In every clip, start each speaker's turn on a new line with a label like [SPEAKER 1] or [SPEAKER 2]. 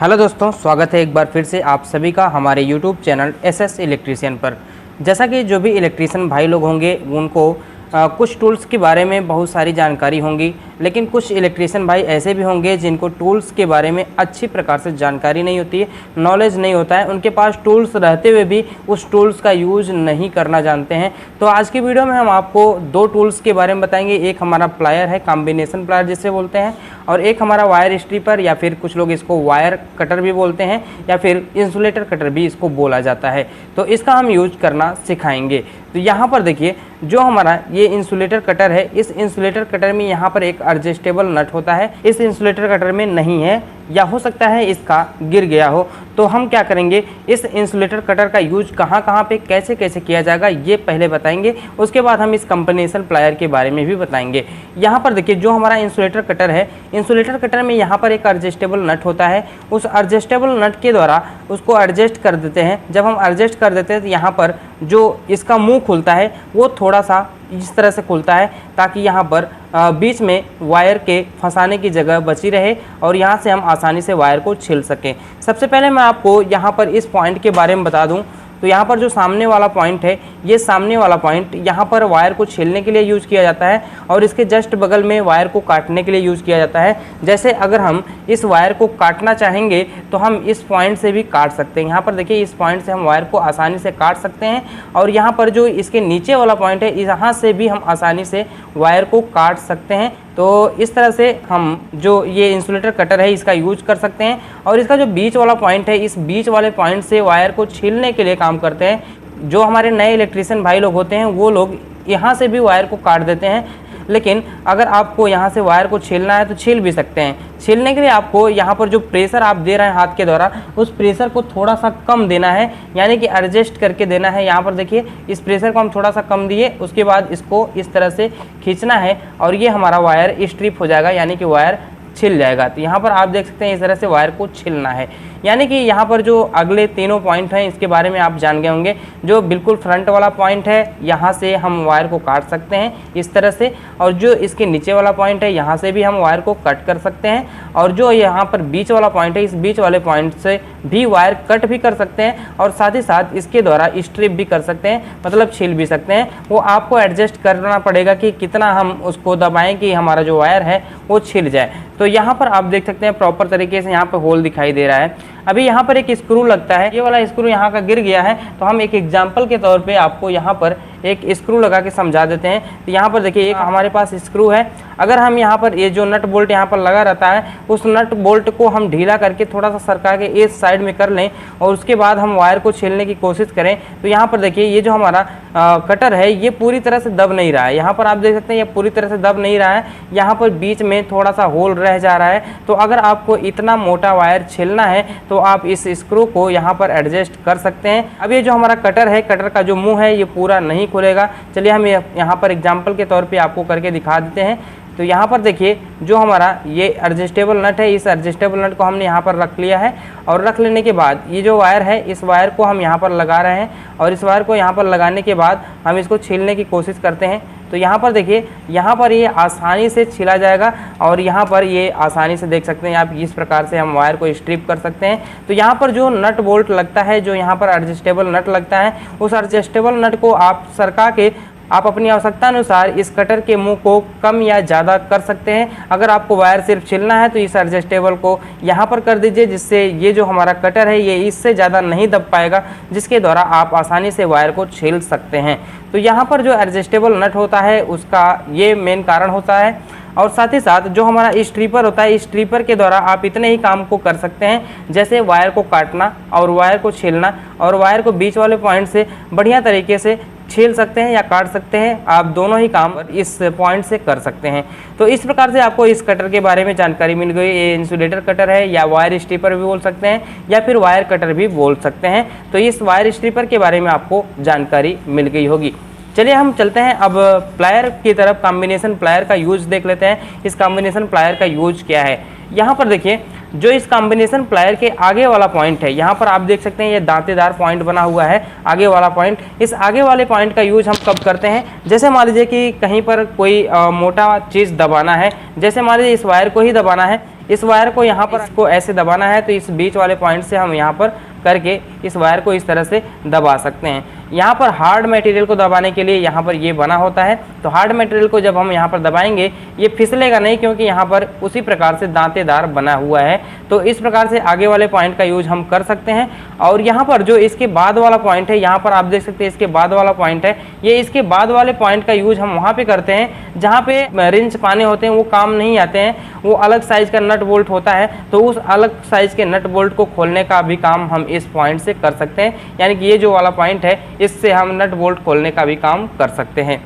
[SPEAKER 1] Hello दोस्तों, स्वागत है एक बार फिर से आप सभी का हमारे यूट्यूब चैनल एसएस इलेक्ट्रीशियन पर। जैसा कि जो भी इलेक्ट्रीशियन भाई लोग होंगे उनको कुछ टूल्स के बारे में बहुत सारी जानकारी होंगी, लेकिन कुछ इलेक्ट्रीशियन भाई ऐसे भी होंगे जिनको टूल्स के बारे में अच्छी प्रकार से जानकारी नहीं होती है, नॉलेज नहीं होता है, उनके पास टूल्स रहते हुए भी उस टूल्स का यूज़ नहीं करना जानते हैं। तो आज की वीडियो में हम आपको दो टूल्स के बारे में बताएंगे। एक हमारा प्लायर है, कॉम्बिनेशन प्लायर जिसे बोलते हैं, और एक हमारा वायर स्ट्रिपर या फिर कुछ लोग इसको वायर कटर भी बोलते हैं या फिर इंसुलेटर कटर भी इसको बोला जाता है। तो इसका हम यूज करना सिखाएंगे। तो यहाँ पर देखिए, जो हमारा ये इंसुलेटर कटर है, इस इंसुलेटर कटर में यहाँ पर एक एडजस्टेबल नट होता है, इस इंसुलेटर कटर में नहीं है या हो सकता है इसका गिर गया हो। तो हम क्या करेंगे, इस इंसुलेटर कटर का यूज कहाँ कहाँ पे कैसे कैसे किया जाएगा ये पहले बताएंगे, उसके बाद हम इस कॉम्बिनेशन प्लायर के बारे में भी बताएंगे। यहाँ पर देखिए, जो हमारा इंसुलेटर कटर है, इंसुलेटर कटर में यहाँ पर एक एडजस्टेबल नट होता है। उस एडजस्टेबल नट के द्वारा उसको एडजस्ट कर देते हैं। जब हम एडजस्ट कर देते हैं तो यहाँ पर जो इसका मुंह खुलता है वो थोड़ा सा इस तरह से खुलता है ताकि यहाँ पर बीच में वायर के फंसाने की जगह बची रहे और यहाँ से हम आसानी से वायर को छील सकें। सबसे पहले मैं आपको यहाँ पर इस पॉइंट के बारे में बता दूँ। तो यहाँ पर जो सामने वाला पॉइंट है, ये सामने वाला पॉइंट यहाँ पर वायर को छीलने के लिए यूज़ किया जाता है और इसके जस्ट बगल में वायर को काटने के लिए यूज़ किया जाता है। जैसे अगर हम इस वायर को काटना चाहेंगे तो हम इस पॉइंट से भी काट सकते हैं। यहाँ पर देखिए, इस पॉइंट से हम वायर को आसानी से काट सकते हैं और यहाँ पर जो इसके नीचे वाला पॉइंट है, यहाँ से भी हम आसानी से वायर को काट सकते हैं। तो इस तरह से हम जो ये इंसुलेटर कटर है इसका यूज कर सकते हैं। और इसका जो बीच वाला पॉइंट है, इस बीच वाले पॉइंट से वायर को छीलने के लिए काम करते हैं। जो हमारे नए इलेक्ट्रीशियन भाई लोग होते हैं वो लोग यहाँ से भी वायर को काट देते हैं, लेकिन अगर आपको यहाँ से वायर को छीलना है तो छील भी सकते हैं। छीलने के लिए आपको यहाँ पर जो प्रेशर आप दे रहे हैं हाथ के द्वारा, उस प्रेशर को थोड़ा सा कम देना है, यानी कि एडजस्ट करके देना है। यहाँ पर देखिए, इस प्रेशर को हम थोड़ा सा कम दिए, उसके बाद इसको इस तरह से खींचना है और ये हमारा वायर स्ट्रिप हो जाएगा, यानी कि वायर छिल जाएगा। तो यहाँ पर आप देख सकते हैं इस तरह से वायर को छिलना है। यानी कि यहाँ पर जो अगले तीनों पॉइंट हैं इसके बारे में आप जान गए होंगे। जो बिल्कुल फ्रंट वाला पॉइंट है, यहाँ से हम वायर को काट सकते हैं इस तरह से, और जो इसके नीचे वाला पॉइंट है यहाँ से भी हम वायर को कट कर सकते हैं, और जो यहाँ पर बीच वाला पॉइंट है, इस बीच वाले पॉइंट से भी वायर कट भी कर सकते हैं और साथ ही साथ इसके द्वारा स्ट्रिप भी कर सकते हैं, मतलब छील भी सकते हैं। वो आपको एडजस्ट करना पड़ेगा कि कितना हम उसको दबाएं कि हमारा जो वायर है वो छिल जाए। तो यहाँ पर आप देख सकते हैं प्रॉपर तरीके से यहाँ पर होल दिखाई दे रहा है। अभी यहाँ पर एक स्क्रू लगता है, ये वाला स्क्रू यहाँ का गिर गया है, तो हम एक एग्जांपल के तौर पे आपको यहाँ पर एक स्क्रू लगा के समझा देते हैं। तो यहाँ पर देखिए, एक हमारे पास स्क्रू है। अगर हम यहाँ पर ये जो नट बोल्ट यहाँ पर लगा रहता है, उस नट बोल्ट को हम ढीला करके थोड़ा सा सरका के इस साइड में कर लें और उसके बाद हम वायर को छीलने की कोशिश करें, तो यहाँ पर देखिए, ये जो हमारा कटर है ये पूरी तरह से दब नहीं रहा है। यहाँ पर आप देख सकते हैं ये पूरी तरह से दब नहीं रहा है, यहाँ पर बीच में थोड़ा सा होल रह जा रहा है। तो अगर आपको इतना मोटा वायर छीलना है तो आप इस स्क्रू को यहाँ पर एडजस्ट कर सकते हैं। अब ये जो हमारा कटर है, कटर का जो मुंह है ये पूरा नहीं खुलेगा। चलिए हम यहाँ पर एग्जांपल के तौर पे आपको करके दिखा देते हैं। तो यहाँ पर देखिए, जो हमारा ये एडजस्टेबल नट है, इस एडजस्टेबल नट को हमने यहाँ पर रख लिया है और रख लेने के बाद ये जो वायर है, इस वायर को हम यहाँ पर लगा रहे हैं और इस वायर को यहाँ पर लगाने के बाद हम इसको छीलने की कोशिश करते हैं। तो यहाँ पर देखिए, यहाँ पर ये आसानी से छिला जाएगा और यहाँ पर ये आसानी से देख सकते हैं आप, इस प्रकार से हम वायर को स्ट्रिप कर सकते हैं। तो यहाँ पर जो नट बोल्ट लगता है, जो यहाँ पर एडजस्टेबल नट लगता है, उस एडजस्टेबल नट को आप सरका के आप अपनी आवश्यकता अनुसार इस कटर के मुंह को कम या ज़्यादा कर सकते हैं। अगर आपको वायर सिर्फ छिलना है तो इस एडजस्टेबल को यहाँ पर कर दीजिए, जिससे ये जो हमारा कटर है ये इससे ज़्यादा नहीं दब पाएगा, जिसके द्वारा आप आसानी से वायर को छील सकते हैं। तो यहाँ पर जो एडजस्टेबल नट होता है उसका ये मेन कारण होता है। और साथ ही साथ जो हमारा स्ट्रिपर होता है, स्ट्रिपर के द्वारा आप इतने ही काम को कर सकते हैं, जैसे वायर को काटना और वायर को छीलना, और वायर को बीच वाले पॉइंट से बढ़िया तरीके से छील सकते हैं या काट सकते हैं। आप दोनों ही काम इस पॉइंट से कर सकते हैं। तो इस प्रकार से आपको इस कटर के बारे में जानकारी मिल गई। ये इंसुलेटर कटर है या वायर स्ट्रिपर भी बोल सकते हैं या फिर वायर कटर भी बोल सकते हैं। तो इस वायर स्ट्रिपर के बारे में आपको जानकारी मिल गई होगी। चलिए हम चलते हैं अब प्लायर की तरफ। कॉम्बिनेशन प्लायर का यूज देख लेते हैं। इस कॉम्बिनेशन प्लायर का यूज क्या है। यहाँ पर देखिए, जो इस कॉम्बिनेशन प्लायर के आगे वाला पॉइंट है, यहाँ पर आप देख सकते हैं ये दांतेदार पॉइंट बना हुआ है, आगे वाला पॉइंट। इस आगे वाले पॉइंट का यूज हम कब करते हैं, जैसे मान लीजिए कि कहीं पर कोई मोटा चीज़ दबाना है, जैसे मान लीजिए इस वायर को ही दबाना है, इस वायर को यहाँ पर इसको ऐसे दबाना है तो इस बीच वाले पॉइंट से हम यहाँ पर करके इस वायर को इस तरह से दबा सकते हैं। यहाँ पर हार्ड मटेरियल को दबाने के लिए यहाँ पर ये बना होता है, तो हार्ड मटेरियल को जब हम यहाँ पर दबाएंगे ये फिसलेगा नहीं, क्योंकि यहाँ पर उसी प्रकार से दांतेदार बना हुआ है। तो इस प्रकार से आगे वाले पॉइंट का यूज हम कर सकते हैं। और यहाँ पर जो इसके बाद वाला पॉइंट है, यहाँ पर आप देख सकते हैं इसके बाद वाला पॉइंट है, ये इसके बाद वाले पॉइंट का यूज हम वहाँ पे करते हैं जहाँ पे रिंच पाने होते हैं, वो काम नहीं आते हैं, वो अलग साइज का नट बोल्ट होता है। तो उस अलग साइज के नट बोल्ट को खोलने का भी काम हम इस पॉइंट से कर सकते हैं, यानी कि ये जो वाला पॉइंट है इससे हम नट बोल्ट खोलने का भी काम कर सकते हैं।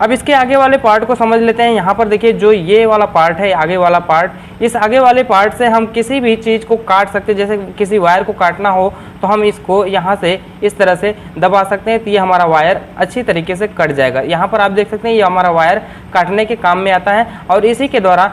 [SPEAKER 1] अब इसके आगे वाले पार्ट को समझ लेते हैं। यहाँ पर देखिए जो ये वाला पार्ट है, आगे वाला पार्ट, इस आगे वाले पार्ट से हम किसी भी चीज़ को काट सकते हैं। जैसे किसी वायर को काटना हो तो हम इसको यहाँ से इस तरह से दबा सकते हैं, तो ये हमारा वायर अच्छी तरीके से कट जाएगा। यहाँ पर आप देख सकते हैं ये हमारा वायर काटने के काम में आता है, और इसी के द्वारा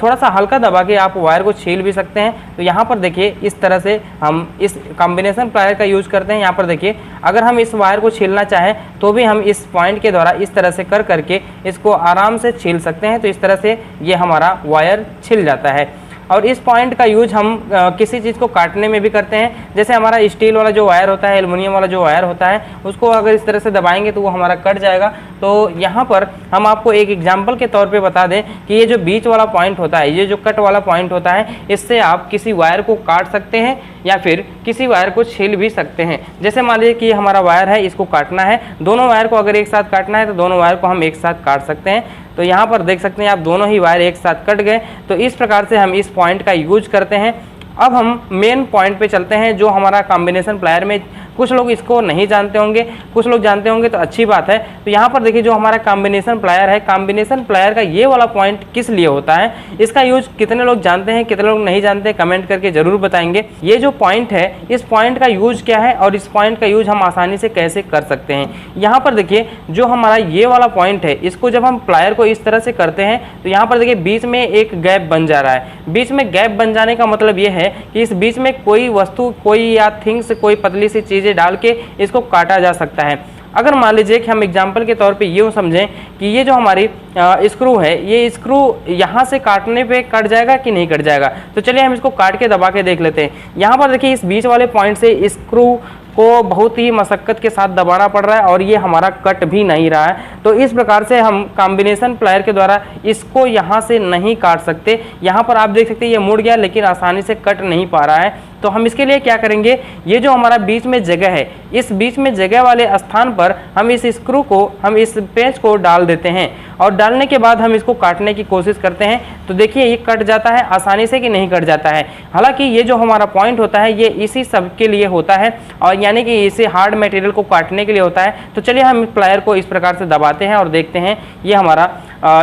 [SPEAKER 1] थोड़ा सा हल्का दबा के आप वायर को छील भी सकते हैं। तो यहाँ पर देखिए इस तरह से हम इस कॉम्बिनेशन प्लायर का यूज़ करते हैं। यहाँ पर देखिए अगर हम इस वायर को छीलना चाहें तो भी हम इस पॉइंट के द्वारा इस तरह से करके इसको आराम से छील सकते हैं। तो इस तरह से ये हमारा वायर छिल जाता है। और इस पॉइंट का यूज हम किसी चीज़ को काटने में भी करते हैं। जैसे हमारा स्टील वाला जो वायर होता है, एल्युमिनियम वाला जो वायर होता है, उसको अगर इस तरह से दबाएंगे तो वो हमारा कट जाएगा। तो यहाँ पर हम आपको एक एग्जांपल के तौर पे बता दें कि ये जो बीच वाला पॉइंट होता है, ये जो कट वाला पॉइंट होता है, इससे आप किसी वायर को काट सकते हैं या फिर किसी वायर को छील भी सकते हैं। जैसे मान लीजिए कि ये हमारा वायर है, इसको काटना है, दोनों वायर को अगर एक साथ काटना है तो दोनों वायर को हम एक साथ काट सकते हैं। तो यहाँ पर देख सकते हैं आप दोनों ही वायर एक साथ कट गए। तो इस प्रकार से हम इस पॉइंट का यूज करते हैं। अब हम मेन पॉइंट पे चलते हैं जो हमारा कॉम्बिनेशन प्लायर में, कुछ लोग इसको नहीं जानते होंगे, कुछ लोग जानते होंगे, तो अच्छी बात है। तो यहाँ पर देखिए जो हमारा कॉम्बिनेशन प्लायर है, कॉम्बिनेशन प्लायर का ये वाला पॉइंट किस लिए होता है, इसका यूज कितने लोग जानते हैं, कितने लोग नहीं जानते, कमेंट करके जरूर बताएंगे। ये जो पॉइंट है, इस पॉइंट का यूज क्या है और इस पॉइंट का यूज हम आसानी से कैसे कर सकते हैं। यहाँ पर देखिए जो हमारा ये वाला पॉइंट है, इसको जब हम प्लायर को इस तरह से करते हैं तो यहाँ पर देखिए बीच में एक गैप बन जा रहा है। बीच में गैप बन जाने का मतलब ये है कि इस बीच में कोई वस्तु, कोई या थिंग्स, कोई पतली सी चीज़ें डाल के इसको काटा जा सकता है। अगर मान लीजिए कि हम एग्जाम्पल के तौर पे यूँ समझें कि ये जो हमारी स्क्रू है, ये स्क्रू यहाँ से काटने पे कट जाएगा कि नहीं कट जाएगा। तो चलिए हम इसको काट के दबा के देख लेते हैं। यहाँ पर देखिए इस बीच वाले पॉइंट से स्क्रू को बहुत ही मशक्कत के साथ दबाना पड़ रहा है और ये हमारा कट भी नहीं रहा है। तो इस प्रकार से हम कॉम्बिनेशन प्लायर के द्वारा इसको यहाँ से नहीं काट सकते। यहाँ पर आप देख सकते हैं ये मुड़ गया लेकिन आसानी से कट नहीं पा रहा है। तो हम इसके लिए क्या करेंगे, ये जो हमारा बीच में जगह है, इस बीच में जगह वाले स्थान पर हम इस स्क्रू को, हम इस पेंच को डाल देते हैं और डालने के बाद हम इसको काटने की कोशिश करते हैं। तो देखिए ये कट जाता है आसानी से कि नहीं कट जाता है। हालांकि ये जो हमारा पॉइंट होता है ये इसी सब के लिए होता है, और यानी कि इसे हार्ड मटेरियल को काटने के लिए होता है। तो चलिए हम प्लायर को इस प्रकार से दबाते हैं और देखते हैं ये हमारा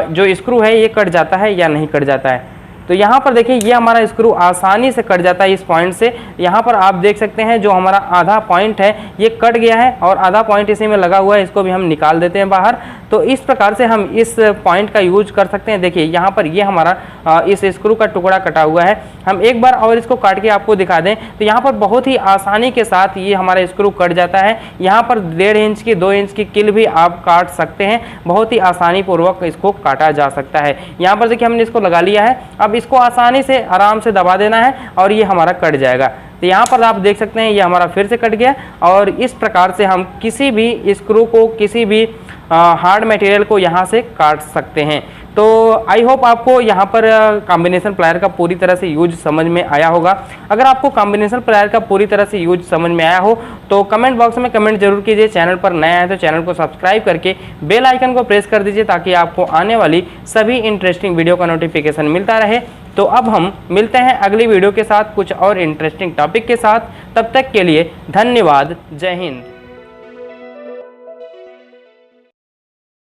[SPEAKER 1] जो स्क्रू है ये कट जाता है या नहीं कट जाता है। तो यहाँ पर देखिए ये हमारा स्क्रू आसानी से कट जाता है इस पॉइंट से। यहाँ पर आप देख सकते हैं जो हमारा आधा पॉइंट है ये कट गया है और आधा पॉइंट इसी में लगा हुआ है, इसको भी हम निकाल देते हैं बाहर। तो इस प्रकार से हम इस पॉइंट का यूज कर सकते हैं। देखिए यहाँ पर ये हमारा इस स्क्रू का टुकड़ा कटा हुआ है। हम एक बार और इसको काट के आपको दिखा दें तो यहाँ पर बहुत ही आसानी के साथ ये हमारा स्क्रू कट जाता है। यहाँ पर 1.5 इंच की, 2 इंच की किल भी आप काट सकते हैं, बहुत ही आसानी पूर्वक इसको काटा जा सकता है। यहाँ पर देखिए हमने इसको लगा लिया है, अब इसको आसानी से आराम से दबा देना है और ये हमारा कट जाएगा। तो यहाँ पर आप देख सकते हैं ये हमारा फिर से कट गया। और इस प्रकार से हम किसी भी स्क्रू को, किसी भी हार्ड मटेरियल को यहाँ से काट सकते हैं। तो आई होप आपको यहाँ पर कॉम्बिनेशन प्लायर का पूरी तरह से यूज समझ में आया होगा। अगर आपको कॉम्बिनेशन प्लायर का पूरी तरह से यूज समझ में आया हो तो कमेंट बॉक्स में कमेंट जरूर कीजिए। चैनल पर नया है तो चैनल को सब्सक्राइब करके बेल आइकन को प्रेस कर दीजिए ताकि आपको आने वाली सभी इंटरेस्टिंग वीडियो का नोटिफिकेशन मिलता रहे। तो अब हम मिलते हैं अगली वीडियो के साथ कुछ और इंटरेस्टिंग टॉपिक के साथ। तब तक के लिए धन्यवाद। जय हिंद।